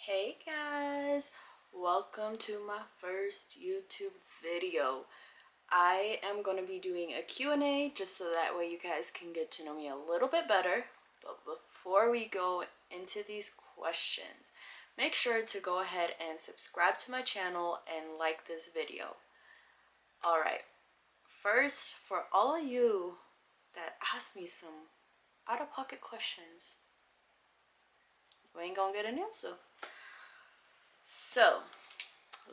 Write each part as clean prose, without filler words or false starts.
Hey guys, welcome to my first YouTube video. I am going to be doing a Q&A just so that way you guys can get to know me a little bit better. But before we go into these questions, make sure to go ahead and subscribe to my channel and like this video. Alright, first, for all of you that asked me some out-of-pocket questions, you ain't gonna get an answer. So,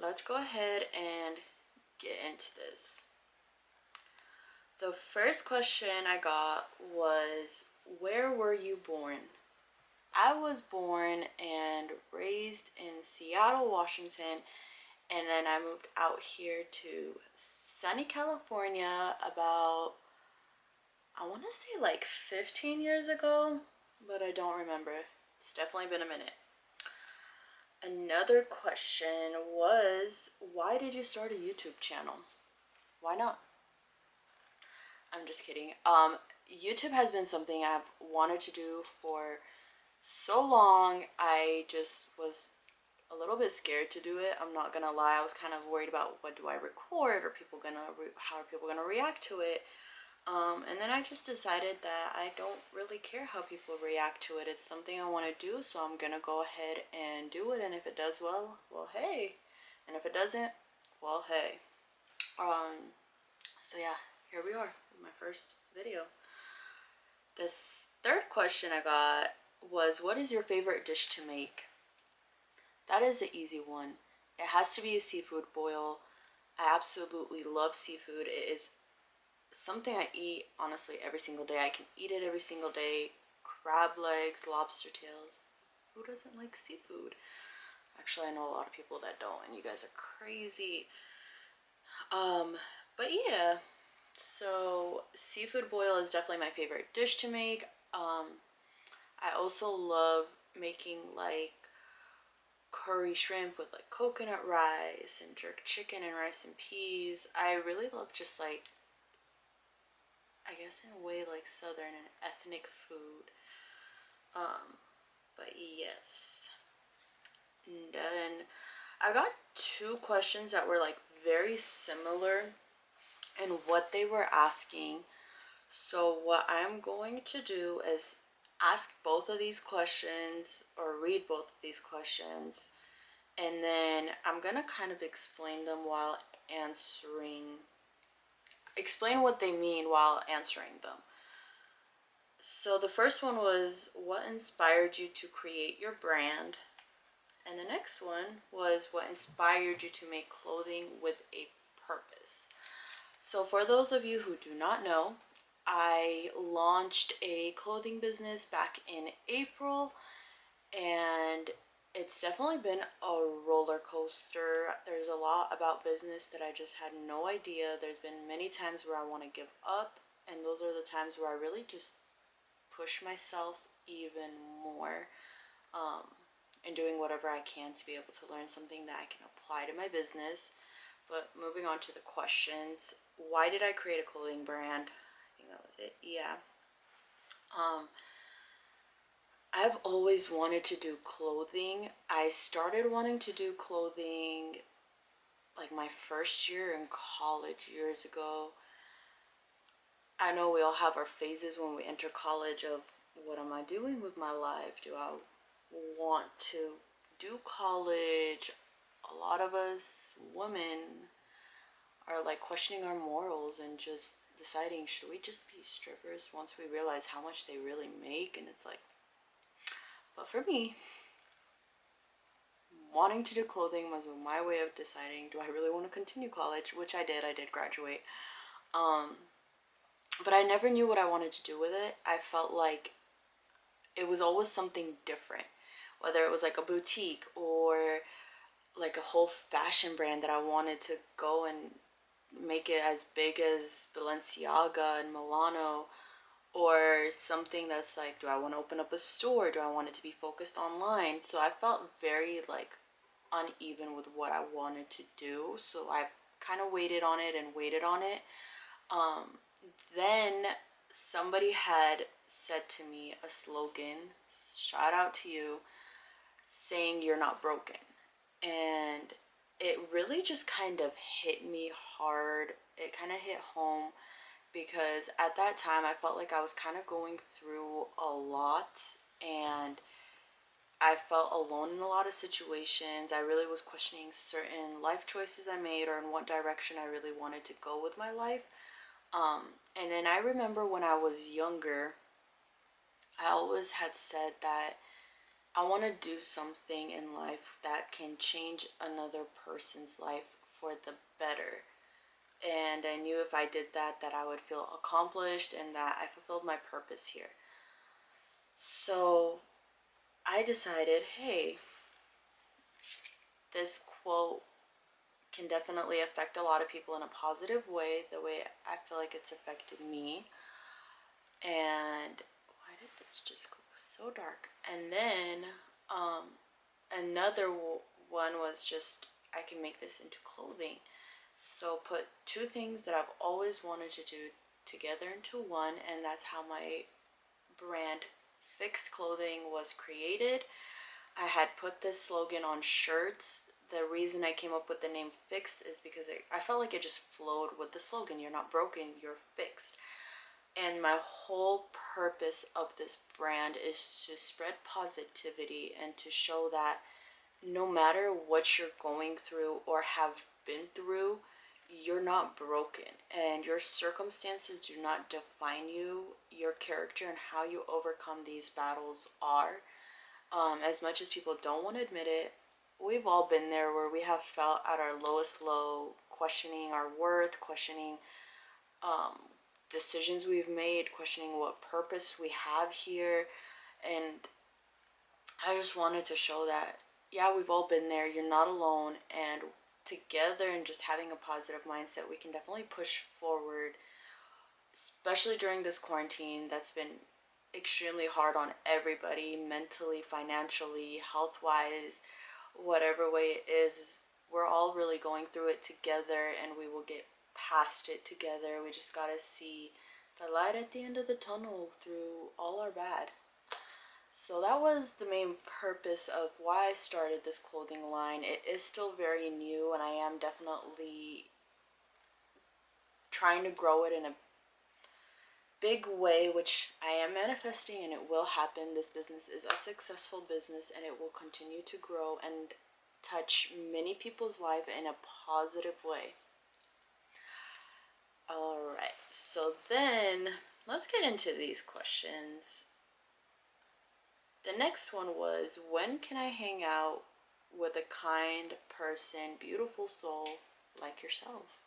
let's go ahead and get into this. The first question I got was, where were you born? I was born and raised in Seattle, Washington, and then I moved out here to sunny California about, I want to say like 15 years ago, but I don't remember. It's definitely been a minute. Another question was, why did you start a YouTube channel? Why not? I'm just kidding. YouTube has been something I've wanted to do for so long. I just was a little bit scared to do it. I'm not gonna lie. I was kind of worried about what do I record, or how are people gonna react to it. And then I just decided that I don't really care how people react to it. It's something I want to do, so I'm gonna go ahead and do it. And if it does well, well, hey. And if it doesn't, well, hey. So yeah, here we are with my first video. This third question I got was, what is your favorite dish to make? That is an easy one. It has to be a seafood boil. I absolutely love seafood. It is something I eat honestly every single day. I can eat it every single day. Crab legs, lobster tails. Who doesn't like seafood? Actually, I know a lot of people that don't, and you guys are crazy. But yeah, so seafood boil is definitely my favorite dish to make. I also love making like curry shrimp with like coconut rice and jerk chicken and rice and peas. I really love just like, I guess in a way like southern and ethnic food. But yes. And then I got two questions that were like very similar in what they were asking. So what I'm going to do is ask both of these questions, or read both of these questions, and then I'm gonna kind of explain them while explain what they mean while answering them. So the first one was, what inspired you to create your brand? And the next one was, what inspired you to make clothing with a purpose? So for those of you who do not know, I launched a clothing business back in April, and it's definitely been a roller coaster. There's a lot about business that I just had no idea. There's been many times where I want to give up, and those are the times where I really just push myself even more, and doing whatever I can to be able to learn something that I can apply to my business. But moving on to the questions, why did I create a clothing brand? I think that was it. Yeah. I've always wanted to do clothing. I started wanting to do clothing like my first year in college years ago. I know we all have our phases when we enter college of, what am I doing with my life? Do I want to do college? A lot of us women are like questioning our morals and just deciding, should we just be strippers once we realize how much they really make? And it's like, but for me, wanting to do clothing was my way of deciding, do I really want to continue college? Which I did graduate. But I never knew what I wanted to do with it. I felt like it was always something different, whether it was like a boutique or like a whole fashion brand that I wanted to go and make it as big as Balenciaga and Milano, or something that's like, do I want to open up a store? Do I want it to be focused online? So I felt very like uneven with what I wanted to do, so I kind of waited on it and waited on it. Then somebody had said to me a slogan, shout out to you, saying you're not broken. And it really just kind of hit me hard. It kind of hit home because at that time I felt like I was kind of going through a lot, and I felt alone in a lot of situations. I really was questioning certain life choices I made or in what direction I really wanted to go with my life. And then I remember when I was younger, I always had said that I want to do something in life that can change another person's life for the better. And I knew if I did that, that I would feel accomplished and that I fulfilled my purpose here. So I decided, hey, this quote can definitely affect a lot of people in a positive way, the way I feel like it's affected me. And why did this just go so dark? And then another one was just, I can make this into clothing. So put two things that I've always wanted to do together into one, and that's how my brand Fixed Clothing was created. I had put this slogan on shirts. The reason I came up with the name Fixed is because I felt like it just flowed with the slogan, you're not broken, you're fixed. And my whole purpose of this brand is to spread positivity and to show that no matter what you're going through or have been through, you're not broken, and your circumstances do not define you. Your character and how you overcome these battles are. As much as people don't want to admit it, we've all been there where we have felt at our lowest low, questioning our worth, questioning decisions we've made, questioning what purpose we have here. And I just wanted to show that, yeah, we've all been there. You're not alone. And together and just having a positive mindset, we can definitely push forward, especially during this quarantine that's been extremely hard on everybody, mentally, financially, health-wise, whatever way it is. We're all really going through it together, and we will get past it together. We just gotta see the light at the end of the tunnel through all our bad. So that was the main purpose of why I started this clothing line. It is still very new, and I am definitely trying to grow it in a big way, which I am manifesting, and it will happen. This business is a successful business, and it will continue to grow and touch many people's life in a positive way. Alright, so then let's get into these questions. The next one was, when can I hang out with a kind person, beautiful soul like yourself?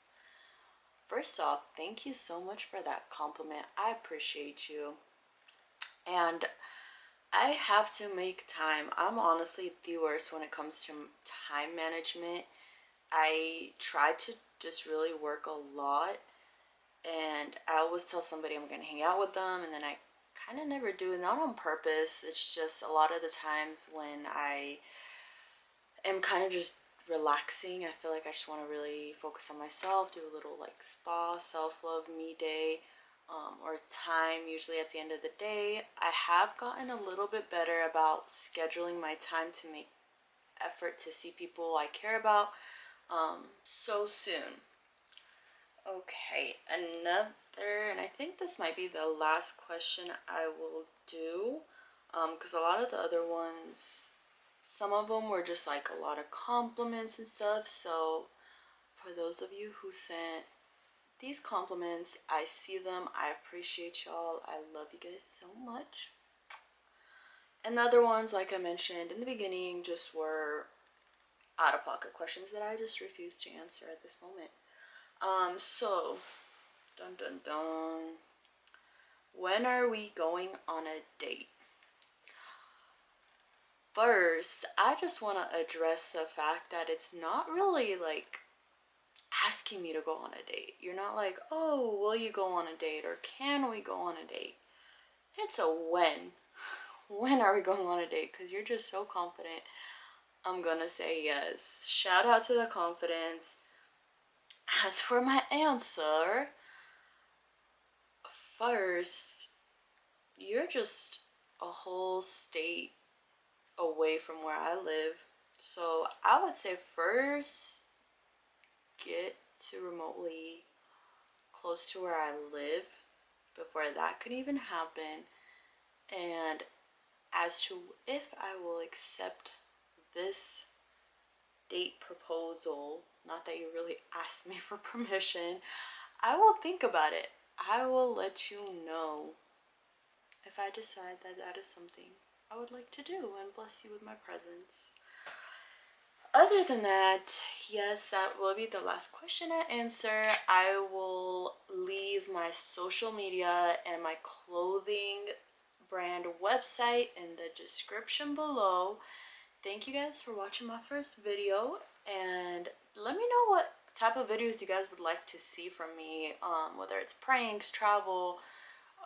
First off, thank you so much for that compliment. I appreciate you. And I have to make time. I'm honestly the worst when it comes to time management. I try to just really work a lot, and I always tell somebody I'm going to hang out with them, and then I kind of never do, not on purpose. It's just a lot of the times when I am kind of just relaxing, I feel like I just want to really focus on myself, do a little like spa, self-love, me day, or time, usually at the end of the day. I have gotten a little bit better about scheduling my time to make effort to see people I care about so soon. Okay, another, and I think this might be the last question I will do, because a lot of the other ones, some of them were just like a lot of compliments and stuff. So for those of you who sent these compliments, I see them, I appreciate y'all, I love you guys so much. And the other ones, like I mentioned in the beginning, just were out-of-pocket questions that I just refuse to answer at this moment. So, dun dun dun. When are we going on a date? First, I just want to address the fact that it's not really like asking me to go on a date. You're not like, oh, will you go on a date, or can we go on a date? It's a when. When are we going on a date? Because you're just so confident. I'm gonna say yes. Shout out to the confidence. As for my answer, first, you're just a whole state away from where I live. So I would say first get to remotely close to where I live before that could even happen. And as to if I will accept this date proposal, not that you really asked me for permission, I will think about it. I will let you know if I decide that that is something I would like to do and bless you with my presence. Other than that, yes, that will be the last question I answer. I will leave my social media and my clothing brand website in the description below. Thank you guys for watching my first video, and let me know what type of videos you guys would like to see from me, whether it's pranks, travel,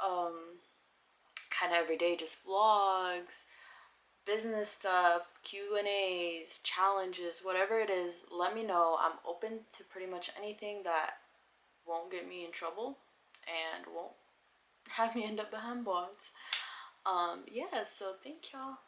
kind of everyday just vlogs, business stuff, Q&As, challenges, whatever it is. Let me know. I'm open to pretty much anything that won't get me in trouble and won't have me end up behind bars. Yeah, so thank y'all.